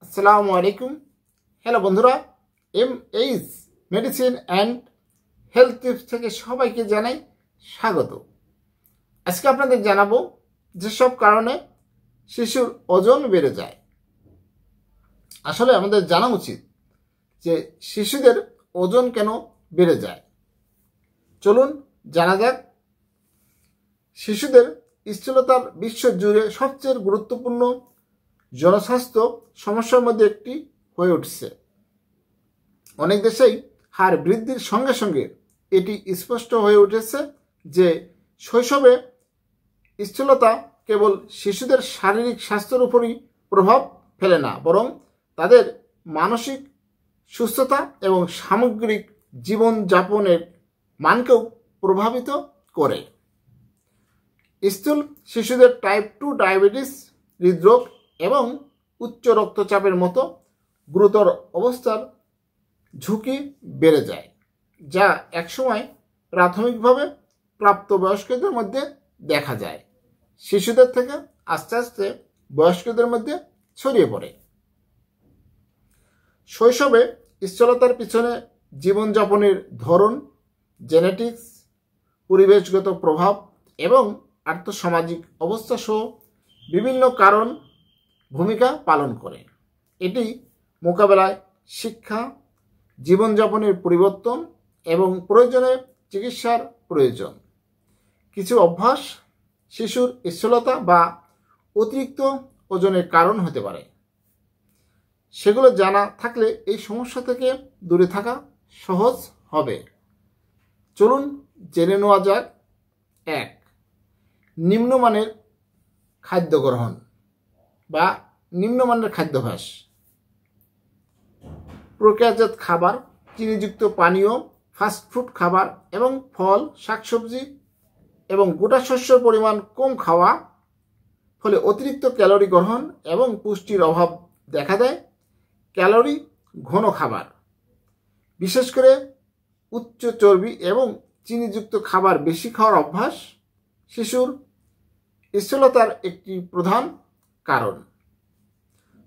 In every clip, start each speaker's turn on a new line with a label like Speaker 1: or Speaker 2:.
Speaker 1: আসসালামু আলাইকুম। হ্যালো বন্ধুরা, MH medicine and health tips থেকে সবাইকে জানাই স্বাগত। আজকে আপনাদের জানাবো যেসব কারণে শিশুর ওজন বেড়ে যায়। আসলে আমাদের জানা উচিত যে শিশুদের ওজন কেন বেড়ে যায়। চলুন জানা যাক। শিশুদের স্থূলতার বিশ্ব জুড়ে সবচেয়ে গুরুত্বপূর্ণ জনস্বাস্থ্য সমস্যার মধ্যে একটি হয়ে উঠছে। অনেক দেশেই হার বৃদ্ধির সঙ্গে সঙ্গে এটি স্পষ্ট হয়ে উঠেছে যে শৈশবে স্থূলতা কেবল শিশুদের শারীরিক স্বাস্থ্যের উপরই প্রভাব ফেলে না, বরং তাদের মানসিক সুস্থতা এবং সামগ্রিক জীবনযাপনের মানকেও প্রভাবিত করে। স্থূল শিশুদের টাইপ 2 ডায়াবেটিস, হৃদরোগ এবং উচ্চ রক্তচাপের মতো গুরুতর অবস্থার ঝুঁকি বেড়ে যায়, যা একসময় প্রাথমিকভাবে প্রাপ্তবয়স্কদের মধ্যে দেখা যায়, শিশুদের থেকে আস্তে আস্তে বয়স্কদের মধ্যে ছড়িয়ে পড়ে। শৈশবে স্থূলতার পিছনে জীবনযাপনের ধরন, জেনেটিক্স, পরিবেশগত প্রভাব এবং আর্থসামাজিক অবস্থা সহ বিভিন্ন কারণ ভূমিকা পালন করে। এটি মোকাবেলায় শিক্ষা, জীবনযাপনের পরিবর্তন এবং প্রয়োজনে চিকিৎসার প্রয়োজন। কিছু অভ্যাস শিশুর স্থূলতা বা অতিরিক্ত ওজনের কারণ হতে পারে। সেগুলো জানা থাকলে এই সমস্যা থেকে দূরে থাকা সহজ হবে। চলুন জেনে নেওয়া যাক। 1. নিম্নমানের খাদ্য গ্রহণ বা নিম্নমানের খাদ্যাভ্যাস। প্রক্রিয়াজাত খাবার, চিনিযুক্ত পানীয়, ফাস্টফুড খাবার এবং ফল, শাকসবজি এবং গোটা শস্যের পরিমাণ কম খাওয়া ফলে অতিরিক্ত ক্যালোরি গ্রহণ এবং পুষ্টির অভাব দেখা দেয়। ক্যালোরি ঘন খাবার, বিশেষ করে উচ্চ চর্বি এবং চিনিযুক্ত খাবার বেশি খাওয়ার অভ্যাস শিশুর স্থূলতার একটি প্রধান কারণ।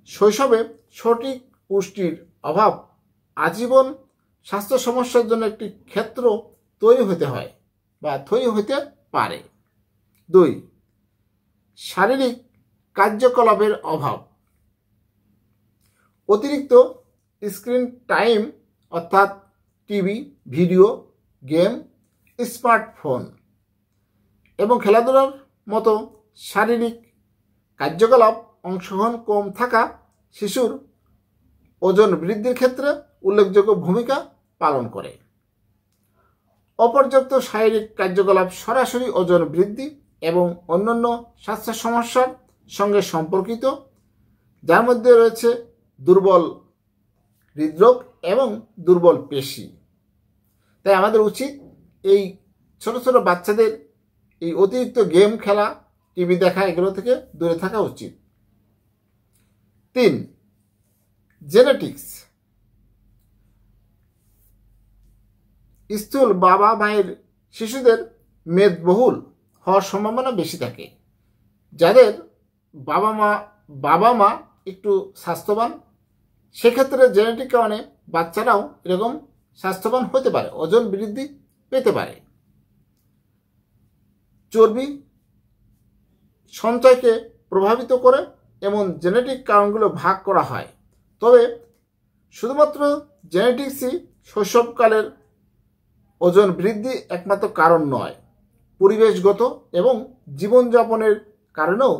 Speaker 1: শৈশবে সঠিক পুষ্টির অভাব আজীবন স্বাস্থ্য সমস্যার জন্য একটি ক্ষেত্র তৈরি হতে পারে। 2. শারীরিক কার্যকলাপের অভাব। অতিরিক্ত স্ক্রিন টাইম অর্থাৎ টিভি, ভিডিও গেম, স্মার্টফোন এবং খেলাধুলার মতো শারীরিক কার্যকলাপ অংশগ্রহণ কম থাকা শিশুর ওজন বৃদ্ধির ক্ষেত্রে উল্লেখযোগ্য ভূমিকা পালন করে। অপর্যাপ্ত শারীরিক কার্যকলাপ সরাসরি ওজন বৃদ্ধি এবং অন্যান্য স্বাস্থ্য সমস্যার সঙ্গে সম্পর্কিত, যার মধ্যে রয়েছে দুর্বল হৃদরোগ এবং দুর্বল পেশি। তাই আমাদের উচিত এই ছোট ছোট বাচ্চাদের এই অতিরিক্ত গেম খেলা, টিভি দেখা, এগুলো থেকে দূরে থাকা উচিত। 3. জেনেটিক্স। স্থূল বাবা মায়ের শিশুদের মেদবহুল হওয়ার সম্ভাবনা বেশি থাকে। যাদের বাবা মা একটু স্বাস্থ্যবান, সেক্ষেত্রে জেনেটিক কারণে বাচ্চারাও এরকম স্বাস্থ্যবান হতে পারে, ওজন বৃদ্ধি পেতে পারে। চর্বি সঞ্চয়কে প্রভাবিত করে এমন জেনেটিক কারণগুলো ভাগ করা হয়, তবে শুধুমাত্র জেনেটিক্সই শৈশবকালের ওজন বৃদ্ধি একমাত্র কারণ নয়। পরিবেশগত এবং জীবনযাপনের কারণেও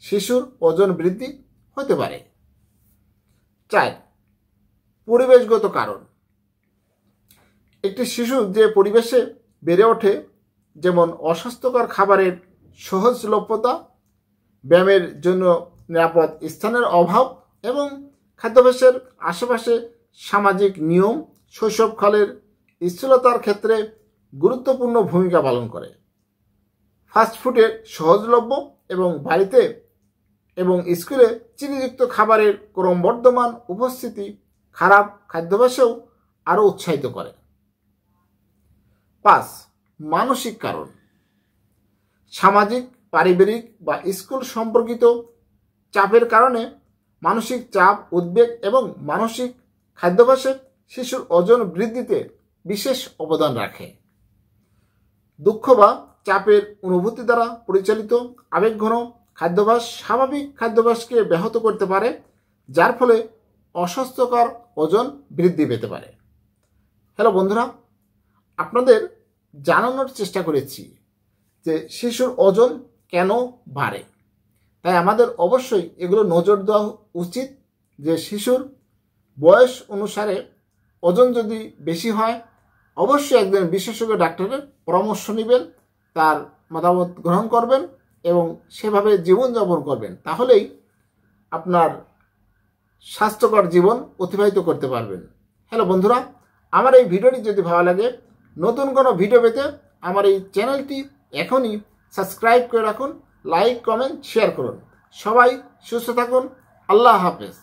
Speaker 1: শিশুর ওজন বৃদ্ধি হতে পারে। 4. পরিবেশগত কারণ। একটি শিশু যে পরিবেশে বেড়ে ওঠে, যেমন অস্বাস্থ্যকর খাবারের সহজলভ্যতা, ব্যায়ামের জন্য নিরাপদ স্থানের অভাব এবং খাদ্যাভ্যাসের আশেপাশে সামাজিক নিয়ম শৈশবকালের স্থূলতার ক্ষেত্রে গুরুত্বপূর্ণ ভূমিকা পালন করে। ফাস্টফুডের সহজলভ্য এবং বাড়িতে এবং স্কুলে চিনিযুক্ত খাবারের ক্রমবর্ধমান উপস্থিতি খারাপ খাদ্যাভ্যাসেও আরও উৎসাহিত করে। 5. মানসিক কারণ। সামাজিক, পারিবারিক বা স্কুল সম্পর্কিত চাপের কারণে মানসিক চাপ, উদ্বেগ এবং মানসিক খাদ্যাভ্যাসে শিশুর ওজন বৃদ্ধিতে বিশেষ অবদান রাখে। দুঃখ বা চাপের অনুভূতি দ্বারা পরিচালিত আবেগঘন খাদ্যাভ্যাস স্বাভাবিক খাদ্যাভ্যাসকে ব্যাহত করতে পারে, যার ফলে অস্বাস্থ্যকর ওজন বৃদ্ধি পেতে পারে। হ্যালো বন্ধুরা, আপনাদের জানানোর চেষ্টা করেছি যে শিশুর ওজন কেন বাড়ে। তাই আমাদের অবশ্যই এগুলো নজর দেওয়া উচিত যে শিশুর বয়স অনুসারে ওজন যদি বেশি হয় অবশ্যই একজন বিশেষজ্ঞ ডাক্তারের পরামর্শ নেবেন, তার মতামত গ্রহণ করবেন এবং সেভাবে জীবনযাপন করবেন। তাহলেই আপনার স্বাস্থ্যকর জীবন অতিবাহিত করতে পারবেন। হ্যালো বন্ধুরা, আমার এই ভিডিওটি যদি ভালো লাগে, নতুন কোনো ভিডিও পেতে আমার এই চ্যানেলটি এখনই সাবস্ক্রাইব করে রাখুন, লাইক, কমেন্ট, শেয়ার করুন। সবাই সুস্থ থাকুন। আল্লাহ হাফেজ।